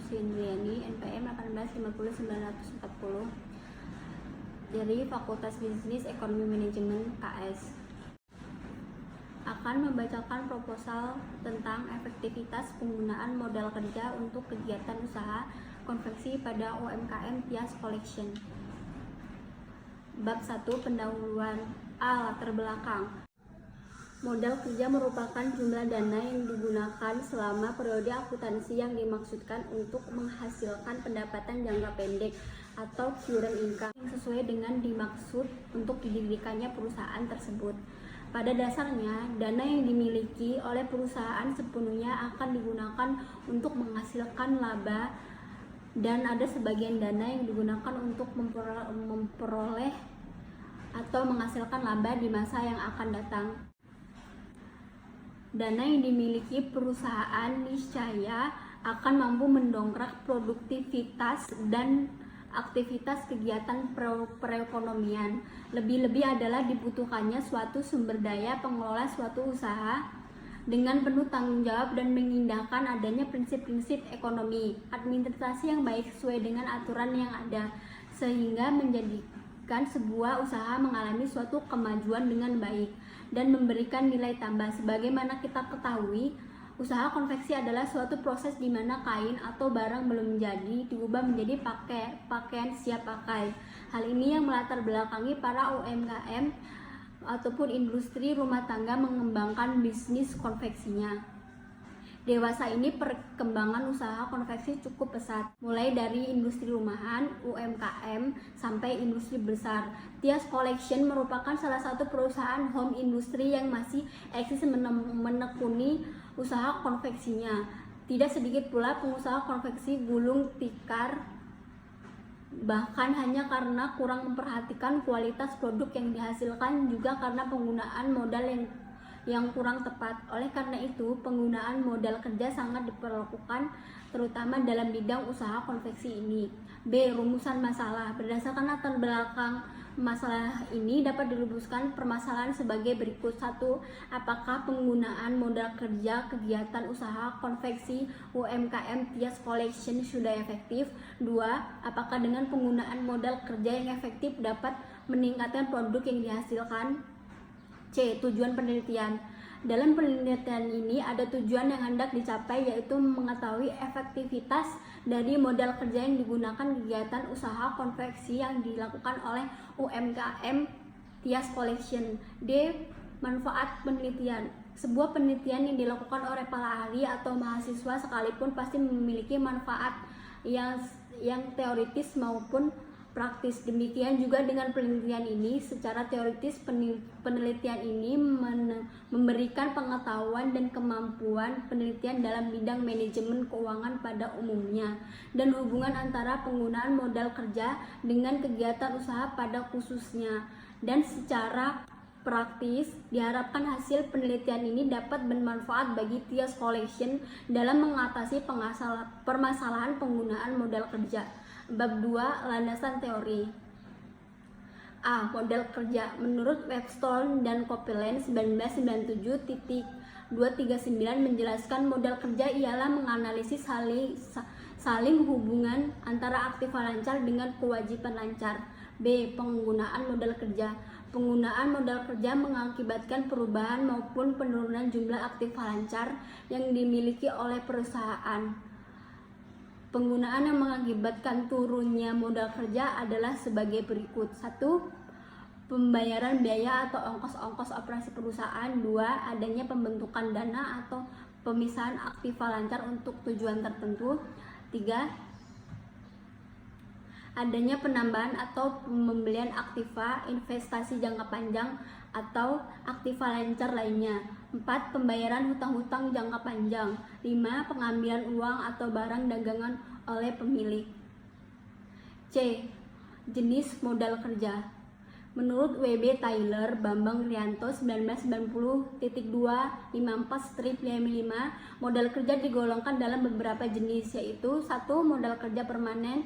Nursiendriani, NPM 1850940 dari Fakultas Bisnis Ekonomi Manajemen KS, akan membacakan proposal tentang efektivitas penggunaan modal kerja untuk kegiatan usaha konveksi pada UMKM Tias Collection. Bab 1. Pendahuluan. A. Latar belakang. Modal kerja merupakan jumlah dana yang digunakan selama periode akuntansi yang dimaksudkan untuk menghasilkan pendapatan jangka pendek atau current income yang sesuai dengan dimaksud untuk didirikannya perusahaan tersebut. Pada dasarnya, dana yang dimiliki oleh perusahaan sepenuhnya akan digunakan untuk menghasilkan laba, dan ada sebagian dana yang digunakan untuk memperoleh atau menghasilkan laba di masa yang akan datang. Dana yang dimiliki perusahaan niscaya akan mampu mendongkrak produktivitas dan aktivitas kegiatan perekonomian. Lebih-lebih adalah dibutuhkannya suatu sumber daya pengelola suatu usaha dengan penuh tanggung jawab dan mengindahkan adanya prinsip-prinsip ekonomi administrasi yang baik sesuai dengan aturan yang ada, sehingga menjadikan sebuah usaha mengalami suatu kemajuan dengan baik dan memberikan nilai tambah. Sebagaimana kita ketahui, usaha konveksi adalah suatu proses di mana kain atau barang belum jadi diubah menjadi pakaian siap pakai. Hal ini yang melatar belakangi para UMKM ataupun industri rumah tangga mengembangkan bisnis konveksinya. Dewasa ini perkembangan usaha konveksi cukup pesat, mulai dari industri rumahan, UMKM, sampai industri besar. Tias Collection merupakan salah satu perusahaan home industry yang masih eksis menekuni usaha konveksinya. Tidak sedikit pula pengusaha konveksi gulung tikar, bahkan hanya karena kurang memperhatikan kualitas produk yang dihasilkan, juga karena penggunaan modal yang kurang tepat. Oleh karena itu, penggunaan modal kerja sangat diperlukan terutama dalam bidang usaha konveksi ini. B. Rumusan masalah. Berdasarkan latar belakang masalah ini dapat dirumuskan permasalahan sebagai berikut. 1. Apakah penggunaan modal kerja kegiatan usaha konveksi UMKM Tias Collection sudah efektif? 2. Apakah dengan penggunaan modal kerja yang efektif dapat meningkatkan produk yang dihasilkan? C. Tujuan penelitian. Dalam penelitian ini ada tujuan yang hendak dicapai, yaitu mengetahui efektivitas dari modal kerja yang digunakan kegiatan usaha konveksi yang dilakukan oleh UMKM Tias Collection. D. Manfaat penelitian. Sebuah penelitian yang dilakukan oleh para ahli atau mahasiswa sekalipun pasti memiliki manfaat yang teoritis maupun praktis. Demikian juga dengan penelitian ini. Secara teoritis, penelitian ini memberikan pengetahuan dan kemampuan penelitian dalam bidang manajemen keuangan pada umumnya dan hubungan antara penggunaan modal kerja dengan kegiatan usaha pada khususnya. Dan secara praktis, diharapkan hasil penelitian ini dapat bermanfaat bagi Tias Collection dalam mengatasi permasalahan penggunaan modal kerja. Bab 2. Landasan teori. A. Modal kerja. Menurut Webstone dan Copeland 1997.239 menjelaskan modal kerja ialah menganalisis saling hubungan antara aktiva lancar dengan kewajiban lancar. B. Penggunaan modal kerja. Penggunaan modal kerja mengakibatkan perubahan maupun penurunan jumlah aktiva lancar yang dimiliki oleh perusahaan. Penggunaan yang mengakibatkan turunnya modal kerja adalah sebagai berikut. 1. Pembayaran biaya atau ongkos-ongkos operasi perusahaan. 2. Adanya pembentukan dana atau pemisahan aktiva lancar untuk tujuan tertentu. 3. Adanya penambahan atau pembelian aktiva investasi jangka panjang atau aktiva lancar lainnya. 4. Pembayaran hutang-hutang jangka panjang. 5. Pengambilan uang atau barang dagangan oleh pemilik. C. Jenis modal kerja. Menurut W.B. Taylor, Bambang Rianto 1990.254-5, modal kerja digolongkan dalam beberapa jenis, yaitu 1. Modal kerja permanen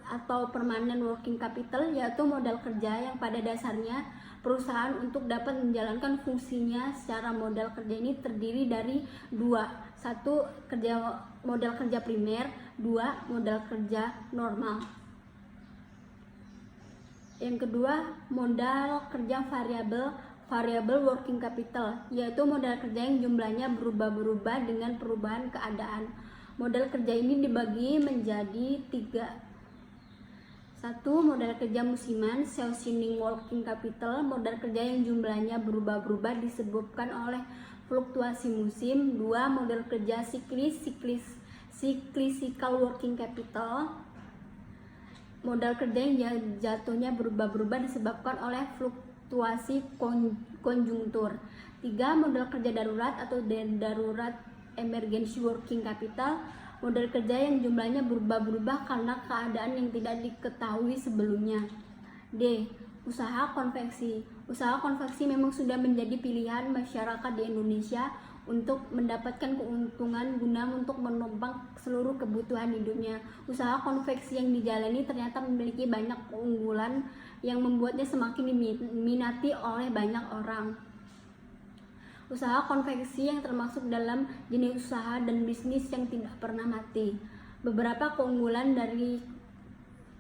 atau permanent working capital, yaitu modal kerja yang pada dasarnya perusahaan untuk dapat menjalankan fungsinya secara modal kerja ini terdiri dari dua. Satu, modal kerja primer, dua, modal kerja normal. Yang kedua, modal kerja variable working capital, yaitu modal kerja yang jumlahnya berubah-berubah dengan perubahan keadaan. Modal kerja ini dibagi menjadi tiga. Satu, modal kerja musiman, seasonal working capital, modal kerja yang jumlahnya berubah-berubah disebabkan oleh fluktuasi musim. Dua, modal kerja cyclical working capital, modal kerja yang jatuhnya berubah-berubah disebabkan oleh fluktuasi konjungtur. Tiga, modal kerja darurat atau darurat emergency working capital, modal kerja yang jumlahnya berubah-berubah karena keadaan yang tidak diketahui sebelumnya. D. Usaha konveksi. Usaha konveksi memang sudah menjadi pilihan masyarakat di Indonesia untuk mendapatkan keuntungan guna untuk menopang seluruh kebutuhan hidupnya. Usaha konveksi yang dijalani ternyata memiliki banyak keunggulan yang membuatnya semakin diminati oleh banyak orang. Usaha konveksi yang termasuk dalam jenis usaha dan bisnis yang tidak pernah mati. Beberapa keunggulan dari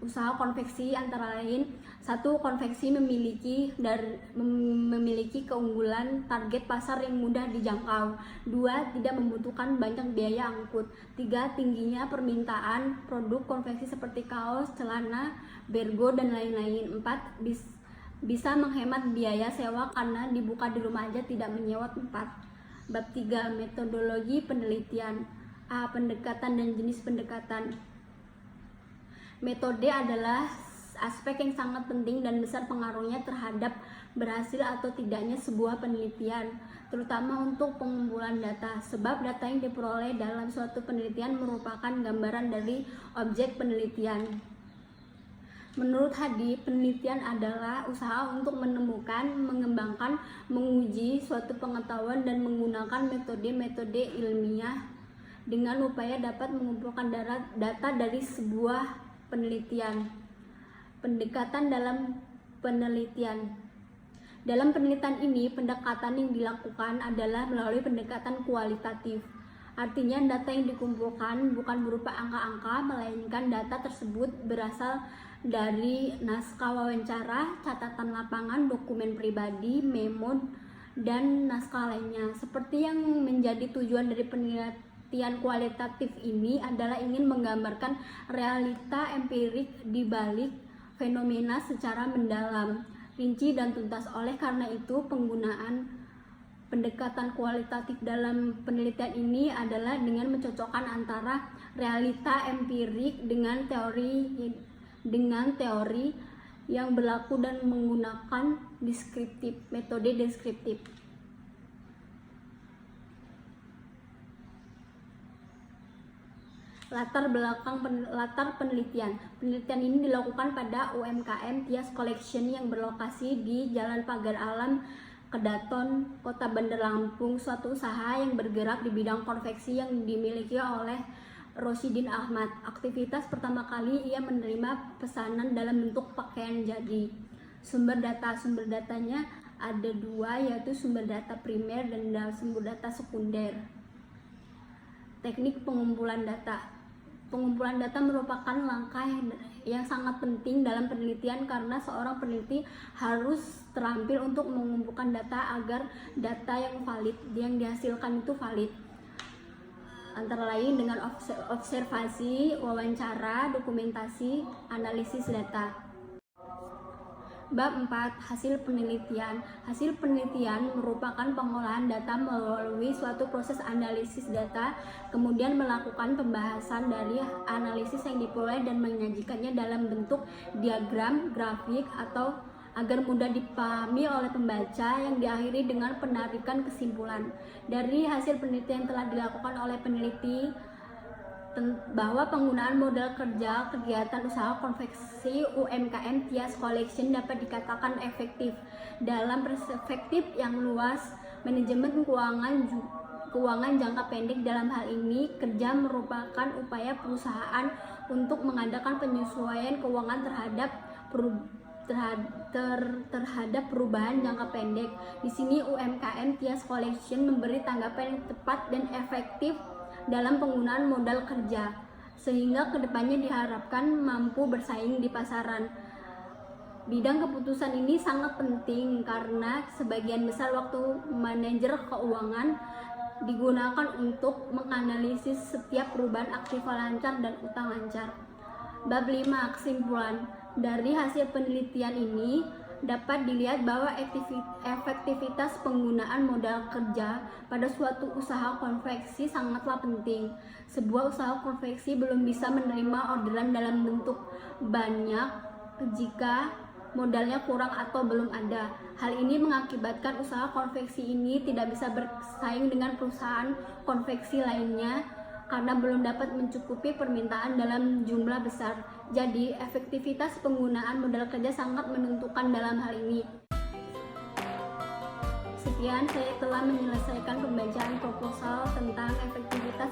usaha konveksi antara lain: satu, konveksi memiliki keunggulan target pasar yang mudah dijangkau. Dua, tidak membutuhkan banyak biaya angkut. Tiga, tingginya permintaan produk konveksi seperti kaos, celana, bergo, dan lain-lain. Empat, bisa menghemat biaya sewa karena dibuka di rumah aja, tidak menyewa tempat. Bab 3, metodologi penelitian. A. Pendekatan dan jenis pendekatan. Metode adalah aspek yang sangat penting dan besar pengaruhnya terhadap berhasil atau tidaknya sebuah penelitian, terutama untuk pengumpulan data, sebab data yang diperoleh dalam suatu penelitian merupakan gambaran dari objek penelitian. Menurut Hadi, penelitian adalah usaha untuk menemukan, mengembangkan, menguji suatu pengetahuan dan menggunakan metode-metode ilmiah dengan upaya dapat mengumpulkan data dari sebuah penelitian. Pendekatan dalam penelitian. Dalam penelitian ini, pendekatan yang dilakukan adalah melalui pendekatan kualitatif. Artinya, data yang dikumpulkan bukan berupa angka-angka, melainkan data tersebut berasal dari naskah wawancara, catatan lapangan, dokumen pribadi, memo, dan naskah lainnya. Seperti yang menjadi tujuan dari penelitian kualitatif ini adalah ingin menggambarkan realita empirik di balik fenomena secara mendalam, rinci, dan tuntas. Oleh karena itu, penggunaan pendekatan kualitatif dalam penelitian ini adalah dengan mencocokkan antara realita empirik dengan teori yang berlaku dan menggunakan metode deskriptif. Latar penelitian. Penelitian ini dilakukan pada UMKM Tias Collection yang berlokasi di Jalan Pagar Alam, Kedaton, Kota Bandar Lampung, suatu usaha yang bergerak di bidang konveksi yang dimiliki oleh Rosidin Ahmad. Aktivitas pertama kali ia menerima pesanan dalam bentuk pakaian jadi. Sumber datanya ada dua, yaitu sumber data primer dan sumber data sekunder. Teknik pengumpulan data. Pengumpulan data merupakan langkah yang sangat penting dalam penelitian karena seorang peneliti harus terampil untuk mengumpulkan data agar data yang dihasilkan itu valid. Antara lain dengan observasi, wawancara, dokumentasi, analisis data. Bab 4. Hasil penelitian. Hasil penelitian merupakan pengolahan data melalui suatu proses analisis data, kemudian melakukan pembahasan dari analisis yang diperoleh dan menyajikannya dalam bentuk diagram, grafik, atau agar mudah dipahami oleh pembaca, yang diakhiri dengan penarikan kesimpulan. Dari hasil penelitian yang telah dilakukan oleh peneliti bahwa penggunaan modal kerja kegiatan usaha konveksi UMKM Tias Collection dapat dikatakan efektif. Dalam perspektif yang luas, manajemen keuangan jangka pendek dalam hal ini kerja merupakan upaya perusahaan untuk mengadakan penyesuaian keuangan terhadap terhadap perubahan jangka pendek. Di sini UMKM Tias Collection memberi tanggapan yang tepat dan efektif dalam penggunaan modal kerja, sehingga kedepannya diharapkan mampu bersaing di pasaran. Bidang keputusan ini sangat penting karena sebagian besar waktu manajer keuangan digunakan untuk menganalisis setiap perubahan aktiva lancar dan utang lancar. Bab 5. Kesimpulan. Dari hasil penelitian ini dapat dilihat bahwa efektivitas penggunaan modal kerja pada suatu usaha konveksi sangatlah penting. Sebuah usaha konveksi belum bisa menerima orderan dalam bentuk banyak jika modalnya kurang atau belum ada. Hal ini mengakibatkan usaha konveksi ini tidak bisa bersaing dengan perusahaan konveksi lainnya karena belum dapat mencukupi permintaan dalam jumlah besar. Jadi, efektivitas penggunaan modal kerja sangat menentukan dalam hal ini. Sekian, saya telah menyelesaikan pembacaan proposal tentang efektivitas